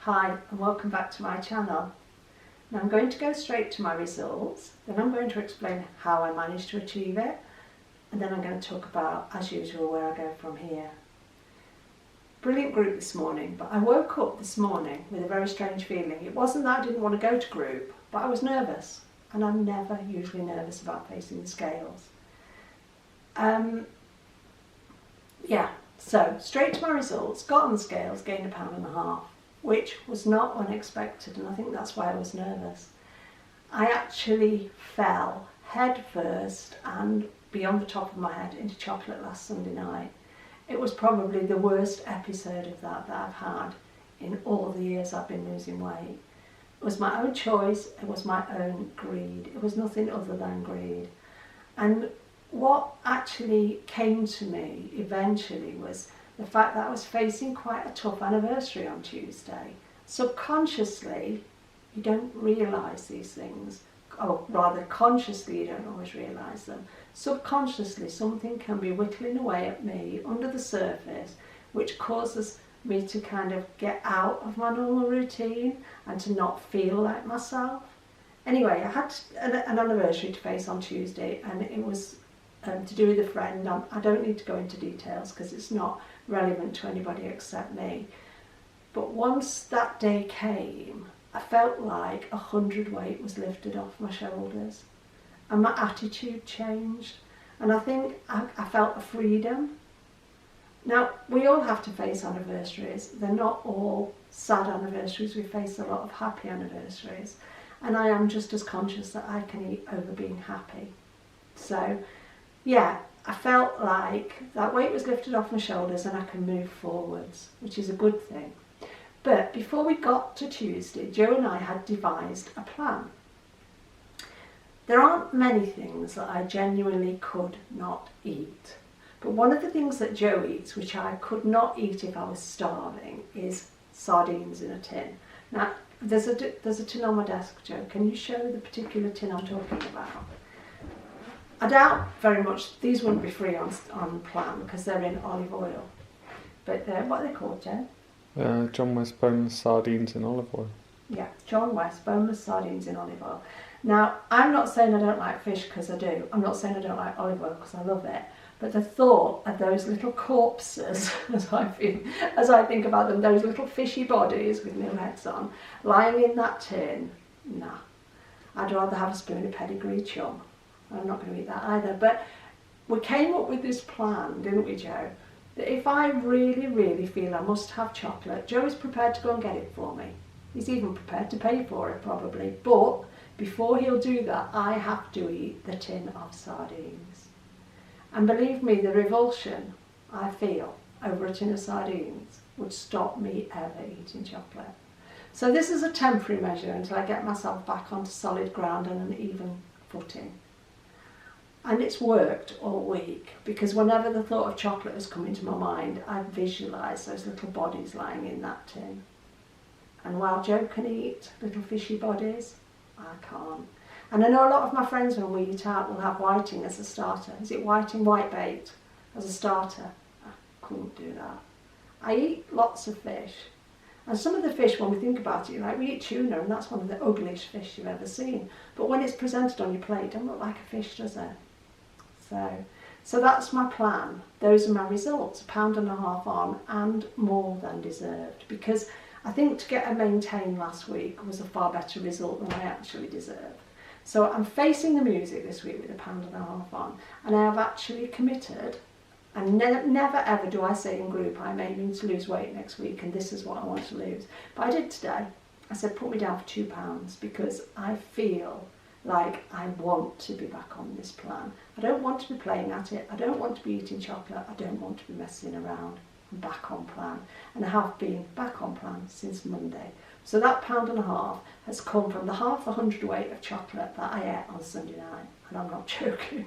Hi and welcome back to my channel. Now I'm going to go straight to my results, then I'm going to explain how I managed to achieve it, and then I'm going to talk about, as usual, where I go from here. Brilliant group this morning, but I woke up this morning with a very strange feeling. It wasn't that I didn't want to go to group, but I was nervous, and I'm never usually nervous about facing the scales. So straight to my results, got on the scales, gained 1.5 pounds, which was not unexpected, and I think that's why I was nervous. I actually fell head first and beyond the top of my head into chocolate last Sunday night. It was probably the worst episode of that I've had in all the years I've been losing weight. It was my own choice, it was my own greed, it was nothing other than greed. And what actually came to me eventually was the fact that I was facing quite a tough anniversary on Tuesday. Subconsciously, you don't realise these things, or rather consciously you don't always realise them. Subconsciously something can be whittling away at me under the surface which causes me to kind of get out of my normal routine and to not feel like myself. Anyway, I had an anniversary to face on Tuesday, and it was to do with a friend. I don't need to go into details because it's not relevant to anybody except me. But once that day came, I felt like 100 weight was lifted off my shoulders and my attitude changed, and I think I felt a freedom. Now, we all have to face anniversaries. They're not all sad anniversaries. We face a lot of happy anniversaries, and I am just as conscious that I can eat over being happy. So yeah, I felt like that weight was lifted off my shoulders and I can move forwards, which is a good thing. But before we got to Tuesday, Joe and I had devised a plan. There aren't many things that I genuinely could not eat. But one of the things that Joe eats, which I could not eat if I was starving, is sardines in a tin. Now, there's a tin on my desk, Joe. Can you show the particular tin I'm talking about? I doubt very much these wouldn't be free on plan because they're in olive oil. But what are they called, Joe? John West boneless sardines in olive oil. Yeah, John West boneless sardines in olive oil. Now, I'm not saying I don't like fish because I do. I'm not saying I don't like olive oil because I love it. But the thought of those little corpses, as I think about them, those little fishy bodies with no heads on, lying in that tin, nah. I'd rather have a spoon of pedigree chum. I'm not going to eat that either. But we came up with this plan, didn't we, Joe? That if I really, really feel I must have chocolate, Joe is prepared to go and get it for me. He's even prepared to pay for it, probably. But before he'll do that, I have to eat the tin of sardines. And believe me, the revulsion I feel over a tin of sardines would stop me ever eating chocolate. So this is a temporary measure until I get myself back onto solid ground and an even footing. And it's worked all week, because whenever the thought of chocolate has come into my mind, I visualise those little bodies lying in that tin. And while Joe can eat little fishy bodies, I can't. And I know a lot of my friends, when we eat out, will have whiting as a starter. Is it whiting, whitebait as a starter? I couldn't do that. I eat lots of fish. And some of the fish, when we think about it, like we eat tuna, and that's one of the ugliest fish you've ever seen. But when it's presented on your plate, it doesn't look like a fish, does it? So that's my plan. Those are my results, 1.5 pounds on, and more than deserved, because I think to get a maintain last week was a far better result than I actually deserved. So I'm facing the music this week with 1.5 pounds on, and I have actually committed, and never ever do I say in group I'm aiming to lose weight next week and this is what I want to lose. But I did today. I said put me down for £2 because I feel like I want to be back on this plan. I don't want to be playing at it. I don't want to be eating chocolate. I don't want to be messing around. I'm back on plan. And I have been back on plan since Monday. So that £1.5 has come from the half 100 weight of chocolate that I ate on Sunday night. And I'm not joking.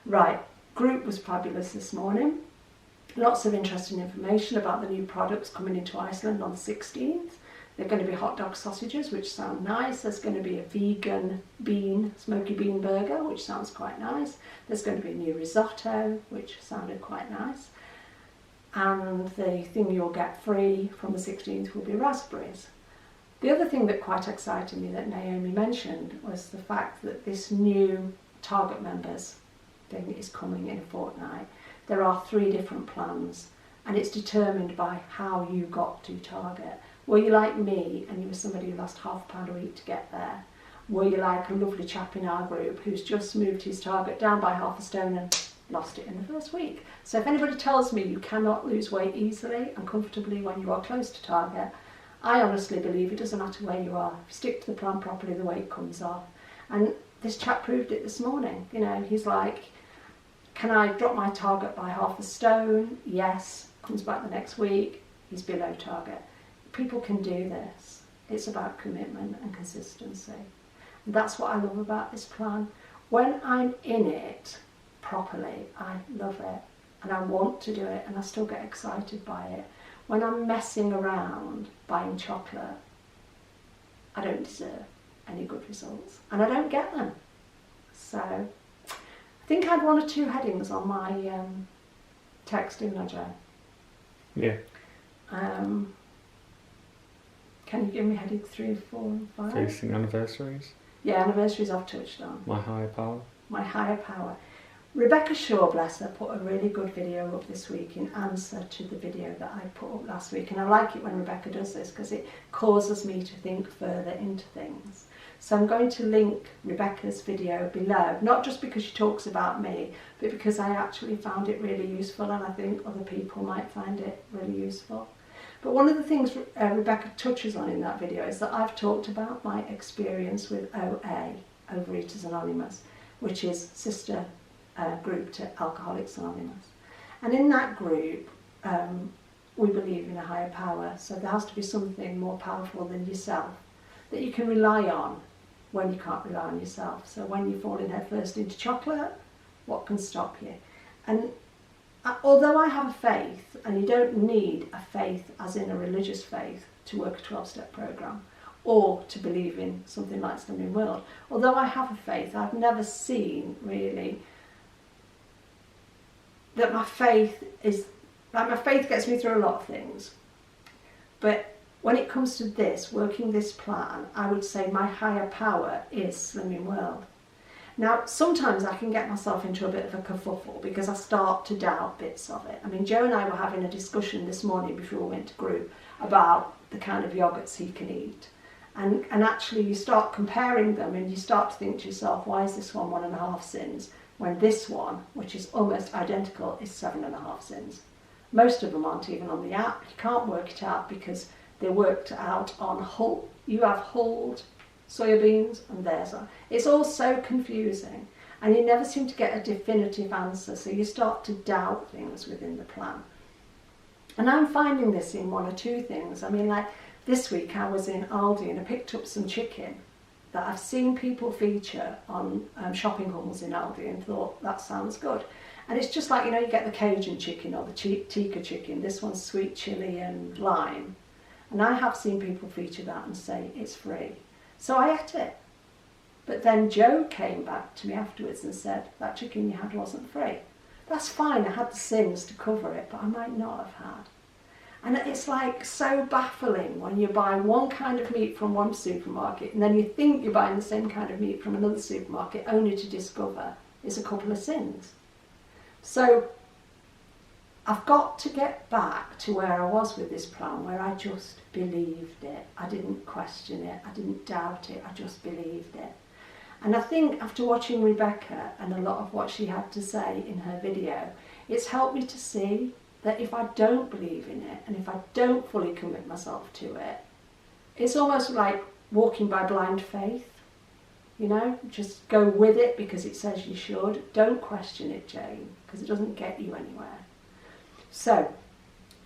Right, group was fabulous this morning. Lots of interesting information about the new products coming into Iceland on the 16th. They're going to be hot dog sausages, which sound nice. There's going to be a vegan smoky bean burger, which sounds quite nice. There's going to be a new risotto, which sounded quite nice. and the thing you'll get free from the 16th will be raspberries. The other thing that quite excited me that Naomi mentioned was the fact that this new Target members thing is coming in a fortnight. There are 3 different plans, and it's determined by how you got to Target. Were you like me and you were somebody who lost £0.5 a week to get there? Were you like a lovely chap in our group who's just moved his target down by half a stone and lost it in the first week? So if anybody tells me you cannot lose weight easily and comfortably when you are close to target, I honestly believe it doesn't matter where you are. If you stick to the plan properly, the weight comes off. And this chap proved it this morning. You know, he's like, can I drop my target by half a stone? Yes. Comes back the next week, he's below target. People can do this. It's about commitment and consistency. And that's what I love about this plan. When I'm in it properly, I love it and I want to do it, and I still get excited by it. When I'm messing around buying chocolate, I don't deserve any good results, and I don't get them. So I think I had 1 or 2 headings on my text, didn't I, Joe? Yeah. Can you give me heading 3, 4 and 5? Facing anniversaries. Yeah, anniversaries I've touched on. My higher power. My higher power. Rebecca Shaw, bless her, put a really good video up this week in answer to the video that I put up last week. And I like it when Rebecca does this because it causes me to think further into things. So I'm going to link Rebecca's video below, not just because she talks about me, but because I actually found it really useful and I think other people might find it really useful. But one of the things Rebecca touches on in that video is that I've talked about my experience with OA, Overeaters Anonymous, which is sister group to Alcoholics Anonymous. And in that group, we believe in a higher power, so there has to be something more powerful than yourself that you can rely on when you can't rely on yourself. So when you fall in head first into chocolate, what can stop you? And although I have a faith, and you don't need a faith as in a religious faith to work a 12-step program or to believe in something like Slimming World, although I have a faith, I've never seen really that my faith is, like, my faith gets me through a lot of things, but when it comes to this, working this plan, I would say my higher power is Slimming World. Now, sometimes I can get myself into a bit of a kerfuffle because I start to doubt bits of it. I mean, Joe and I were having a discussion this morning before we went to group about the kind of yogurts he can eat. And actually you start comparing them and you start to think to yourself, why is this one 1.5 sins when this one, which is almost identical, is 7.5 sins? Most of them aren't even on the app. You can't work it out because they're worked out on whole. You have hulled soybeans and theirs are. It's all so confusing and you never seem to get a definitive answer, so you start to doubt things within the plan. And I'm finding this in 1 or 2 things. I mean, like this week I was in Aldi and I picked up some chicken that I've seen people feature on shopping hauls in Aldi and thought, that sounds good. And it's just like, you know, you get the Cajun chicken or the tikka chicken. This one's sweet chilli and lime. And I have seen people feature that and say it's free. So I ate it. But then Joe came back to me afterwards and said, that chicken you had wasn't free. That's fine, I had the sins to cover it, but I might not have had. And it's like so baffling when you buy one kind of meat from one supermarket and then you think you're buying the same kind of meat from another supermarket only to discover it's a couple of sins. So I've got to get back to where I was with this plan, where I just believed it. I didn't question it, I didn't doubt it, I just believed it. And I think after watching Rebecca and a lot of what she had to say in her video, it's helped me to see that if I don't believe in it and if I don't fully commit myself to it, it's almost like walking by blind faith. You know, just go with it because it says you should. Don't question it, Jane, because it doesn't get you anywhere. So,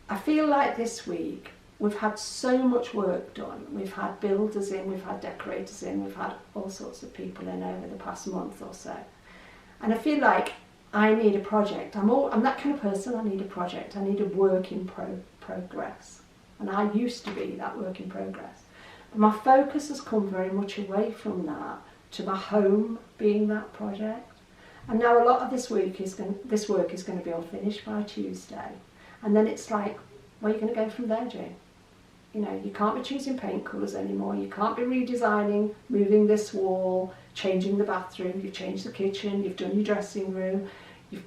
I feel like this week we've had so much work done. We've had builders in, we've had decorators in, we've had all sorts of people in over the past month or so. And I feel like I need a project. I'm that kind of person, I need a project. I need a work in progress. And I used to be that work in progress. But my focus has come very much away from that to my home being that project. And now a lot of this work is going to be all finished by Tuesday. And then it's like, where are you going to go from there, Jane? You know, you can't be choosing paint colours anymore. You can't be redesigning, moving this wall, changing the bathroom. You've changed the kitchen. You've done your dressing room. You've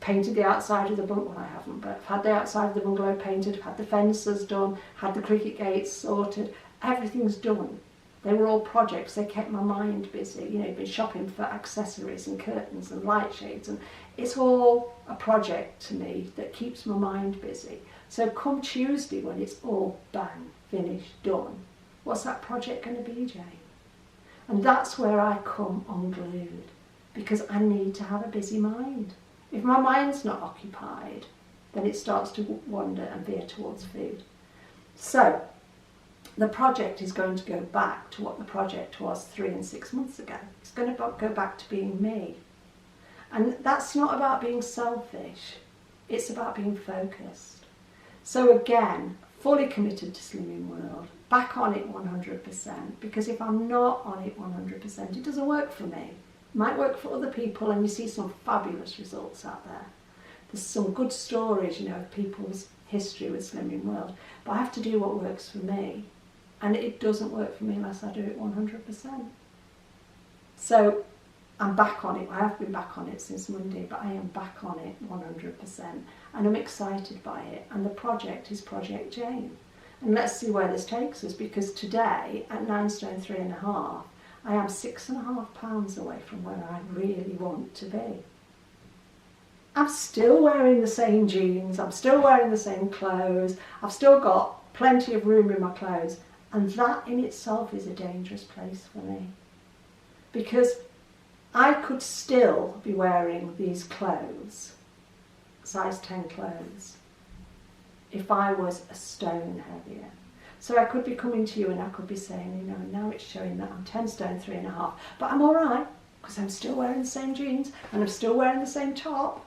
painted the outside of the bungalow. Well, I haven't, but I've had the outside of the bungalow painted. I've had the fences done. Had the cricket gates sorted. Everything's done. They were all projects. They kept my mind busy. You know, you've been shopping for accessories and curtains and light shades, and it's all a project to me that keeps my mind busy. So come Tuesday, when it's all bang, finished, done, what's that project going to be, Jane? And that's where I come unglued, because I need to have a busy mind. If my mind's not occupied, then it starts to wander and veer towards food. So the project is going to go back to what the project was 3 and 6 months ago. It's going to go back to being me. And that's not about being selfish, it's about being focused. So again, fully committed to Slimming World, back on it 100%, because if I'm not on it 100%, it doesn't work for me. It might work for other people, and you see some fabulous results out there. There's some good stories, you know, of people's history with Slimming World, but I have to do what works for me, and it doesn't work for me unless I do it 100%. So I'm back on it. I have been back on it since Monday, but I am back on it 100%, and I'm excited by it. And the project is Project Jane. And let's see where this takes us, because today, at 9 stone 3.5, I am 6.5 pounds away from where I really want to be. I'm still wearing the same jeans, I'm still wearing the same clothes, I've still got plenty of room in my clothes, and that in itself is a dangerous place for me. Because I could still be wearing these clothes, size 10 clothes, if I was a stone heavier. So I could be coming to you and I could be saying, you know, now it's showing that I'm 10 stone 3.5, but I'm all right, because I'm still wearing the same jeans and I'm still wearing the same top.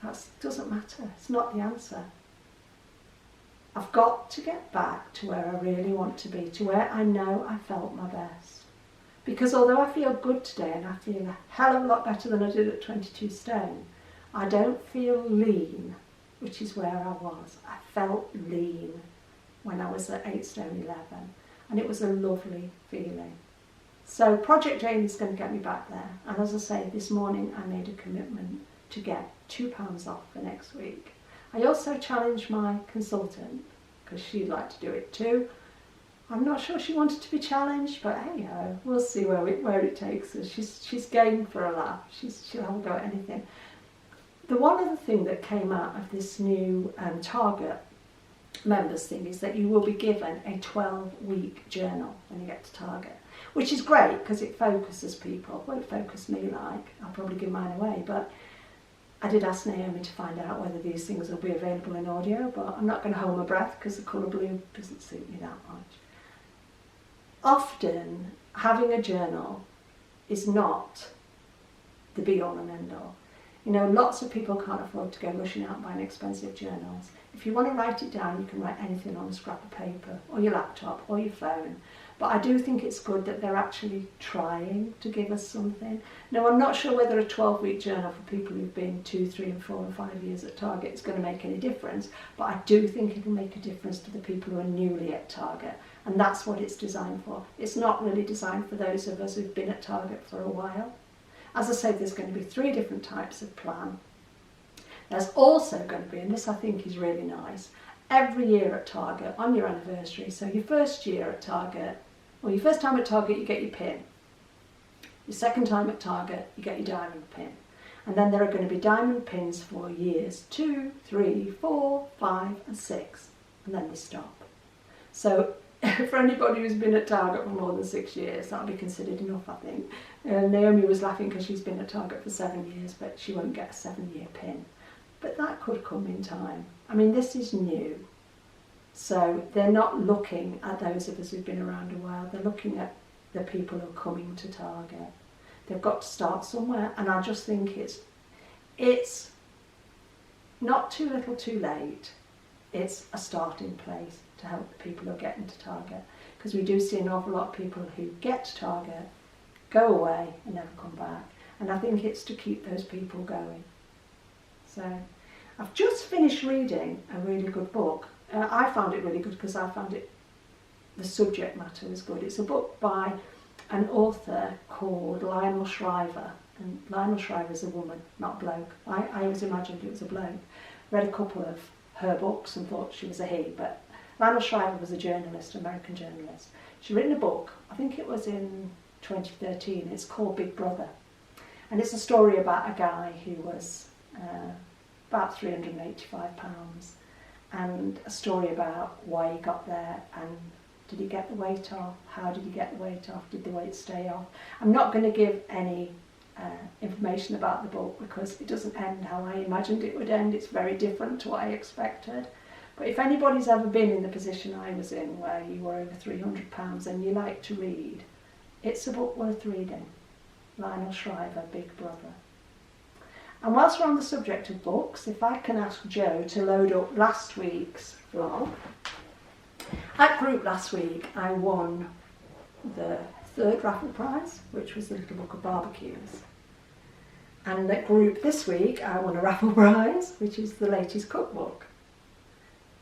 That doesn't matter. It's not the answer. I've got to get back to where I really want to be, to where I know I felt my best. Because although I feel good today and I feel a hell of a lot better than I did at 22 stone, I don't feel lean, which is where I was. I felt lean when I was at 8 stone 11, and it was a lovely feeling. So Project Jane is going to get me back there, and as I say, this morning I made a commitment to get £2 off for next week. I also challenged my consultant, because she'd like to do it too. I'm not sure she wanted to be challenged, but hey ho, we'll see where it takes us. She's game for a laugh. She'll have a go at anything. The one other thing that came out of this new Target members thing is that you will be given a 12-week journal when you get to Target, which is great because it focuses people. It won't focus me like, I'll probably give mine away, but I did ask Naomi to find out whether these things will be available in audio, but I'm not going to hold my breath because the colour blue doesn't suit me that much. Often, having a journal is not the be-all and end-all. You know, lots of people can't afford to go rushing out buying expensive journals. If you want to write it down, you can write anything on a scrap of paper, or your laptop, or your phone. But I do think it's good that they're actually trying to give us something. Now, I'm not sure whether a 12-week journal for people who've been 2, 3, and 4 and 5 years at Target is going to make any difference, but I do think it'll make a difference to the people who are newly at Target, and that's what it's designed for. It's not really designed for those of us who've been at Target for a while. As I said, there's going to be 3 different types of plan. There's also going to be, and this I think is really nice, every year at Target on your anniversary. So your first year at Target, or your first time at Target, you get your pin. Your second time at Target, you get your diamond pin. And then there are going to be diamond pins for years 2, 3, 4, 5 and 6. And then they stop. So for anybody who's been at Target for more than 6 years, that'll be considered enough, I think. Naomi was laughing because she's been at Target for 7 years, but she won't get a 7-year pin. But that could come in time. I mean, this is new. So they're not looking at those of us who've been around a while. They're looking at the people who are coming to Target. They've got to start somewhere, and I just think it's not too little too late. It's a starting place to help the people who are getting to Target, because we do see an awful lot of people who get to Target, go away and never come back, and I think it's to keep those people going. So I've just finished reading a really good book. I found it really good because I found the subject matter was good. It's a book by an author called Lionel Shriver. And Lionel Shriver is a woman, not a bloke. I always imagined it was a bloke. Read a couple of her books and thought she was a he, but Lionel Shriver was a journalist, American journalist. She'd written a book, I think it was in 2013, it's called Big Brother. And it's a story about a guy who was about 385 pounds, and a story about why he got there, and did he get the weight off, how did he get the weight off, did the weight stay off. I'm not going to give any information about the book because it doesn't end how I imagined it would end. It's very different to what I expected. But if anybody's ever been in the position I was in, where you were over 300 pounds and you like to read, it's a book worth reading. Lionel Shriver, Big Brother. And whilst we're on the subject of books, if I can ask Joe to load up last week's vlog. At group last week, I won the 3rd Raffle prize, which was the Little Book of Barbecues. And at group this week, I won a Raffle prize, which is the latest cookbook.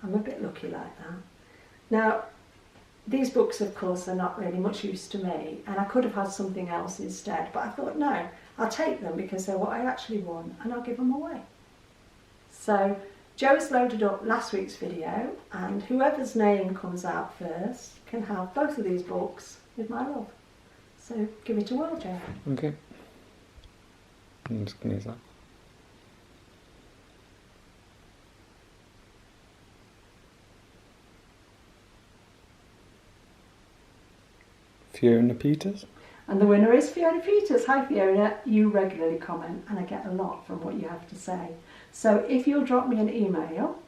I'm a bit lucky like that. Now, these books, of course, are not really much use to me, and I could have had something else instead, but I thought, no, I'll take them because they're what I actually won, and I'll give them away. So, Joe's loaded up last week's video, and whoever's name comes out first can have both of these books with my love. So, give it a whirl, Joe. Okay. Just give me a sec. Fiona Peters. And the winner is Fiona Peters. Hi Fiona, you regularly comment and I get a lot from what you have to say. So if you'll drop me an email,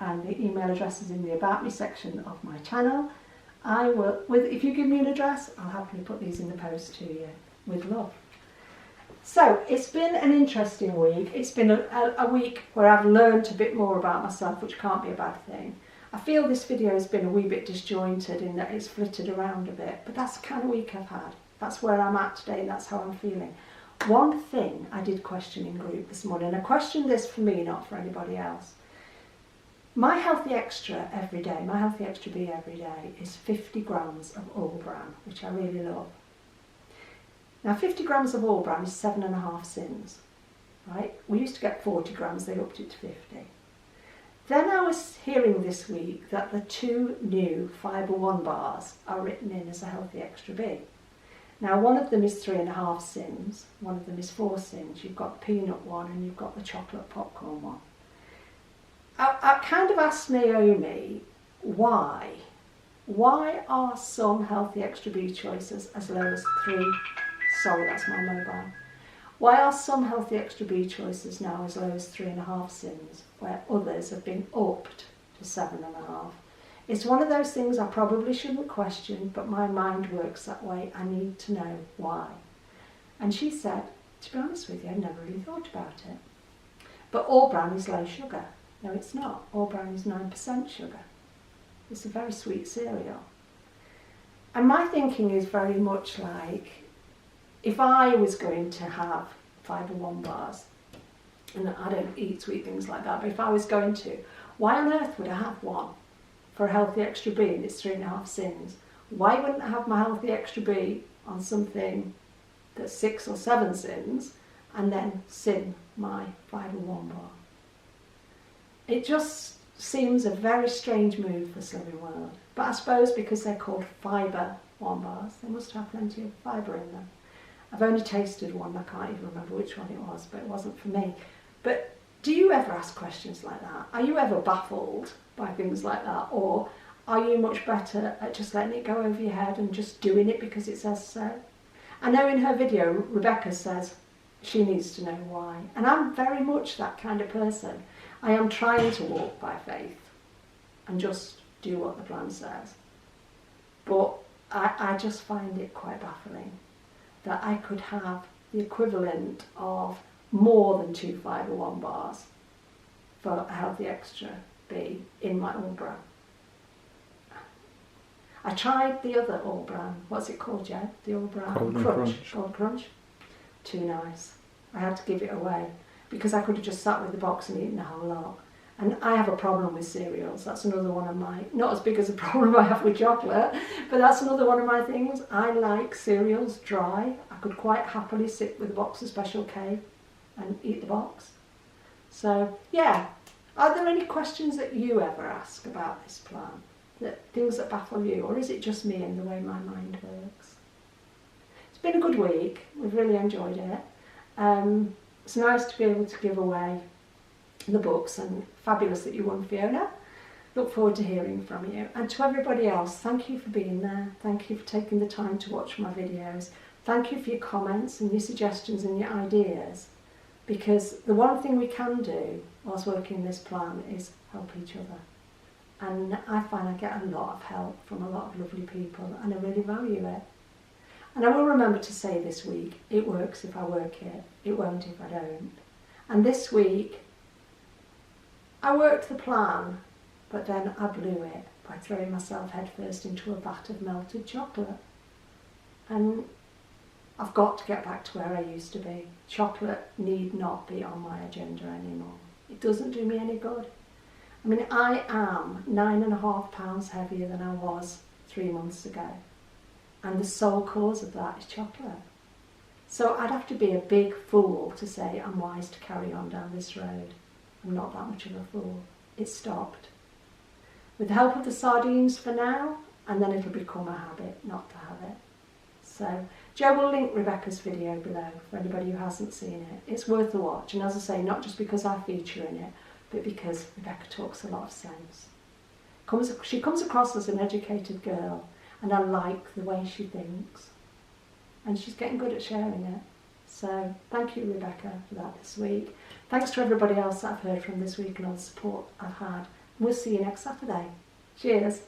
and the email address is in the About Me section of my channel, I will, if you give me an address, I'll happily put these in the post to you with love. So it's been an interesting week. It's been a week where I've learned a bit more about myself, which can't be a bad thing. I feel this video has been a wee bit disjointed in that it's flitted around a bit, but that's the kind of week I've had. That's where I'm at today and that's how I'm feeling. One thing I did question in group this morning, and I questioned this for me, not for anybody else. My Healthy Extra every day, my Healthy Extra B every day is 50 grams of all bran, which I really love. Now 50 grams of all bran is 7.5 sins, right? We used to get 40 grams, they upped it to 50. Then I was hearing this week that the 2 new Fibre One bars are written in as a Healthy Extra B. Now one of them is 3.5 sins, one of them is 4 sins. You've got the peanut one and you've got the chocolate popcorn one. I kind of asked Naomi why are some Healthy Extra B choices as low as 3, sorry that's my mobile. Why are some Healthy Extra B choices now as low as 3.5 sins, where others have been upped to 7.5? It's one of those things I probably shouldn't question, but my mind works that way. I need to know why. And she said, to be honest with you, I never really thought about it. But all bran is low sugar. No, it's not. All bran is 9% sugar. It's a very sweet cereal. And my thinking is very much like, if I was going to have Fibre One bars, and I don't eat sweet things like that, but if I was going to, why on earth would I have one for a Healthy Extra B and it's 3.5 sins? Why wouldn't I have my Healthy Extra B on something that's 6 or 7 sins and then sin my Fibre One bar? It just seems a very strange move for Slimming World. But I suppose because they're called Fibre One bars, they must have plenty of fibre in them. I've only tasted one, I can't even remember which one it was, but it wasn't for me. But do you ever ask questions like that? Are you ever baffled by things like that? Or are you much better at just letting it go over your head and just doing it because it says so? I know in her video, Rebecca says she needs to know why. And I'm very much that kind of person. I am trying to walk by faith and just do what the plan says. But I just find it quite baffling that I could have the equivalent of more than 2 Fibre One bars for a Healthy Extra B in my all bran. I tried the other all bran. What's it called, Jed? The all bran Golden Crunch. Golden Crunch. Too nice. I had to give it away. because I could have just sat with the box and eaten a whole lot. And I have a problem with cereals. That's another one of my, not as big as a problem I have with chocolate, but that's another one of my things. I like cereals dry. I could quite happily sit with a box of Special K and eat the box. So, yeah. Are there any questions that you ever ask about this plan? Things that baffle you? Or is it just me and the way my mind works? It's been a good week. We've really enjoyed it. It's nice to be able to give away the books, and fabulous that you won, Fiona. Look forward to hearing from you. And to everybody else, thank you for being there. Thank you for taking the time to watch my videos. Thank you for your comments and your suggestions and your ideas, because the one thing we can do whilst working this plan is help each other. And I find I get a lot of help from a lot of lovely people, and I really value it. And I will remember to say this week, it works if I work it, it won't if I don't. And this week, I worked the plan, but then I blew it by throwing myself headfirst into a vat of melted chocolate. And I've got to get back to where I used to be. Chocolate need not be on my agenda anymore. It doesn't do me any good. I mean, I am 9.5 pounds heavier than I was 3 months ago. And the sole cause of that is chocolate. So I'd have to be a big fool to say I'm wise to carry on down this road. I'm not that much of a fool. It stopped. With the help of the sardines for now, and then it'll become a habit not to have it. So Jo will link Rebecca's video below for anybody who hasn't seen it. It's worth a watch, and as I say, not just because I feature in it, but because Rebecca talks a lot of sense. She comes across as an educated girl, and I like the way she thinks. And she's getting good at sharing it. So thank you, Rebecca, for that this week. Thanks to everybody else that I've heard from this week and all the support I've had. We'll see you next Saturday. Cheers.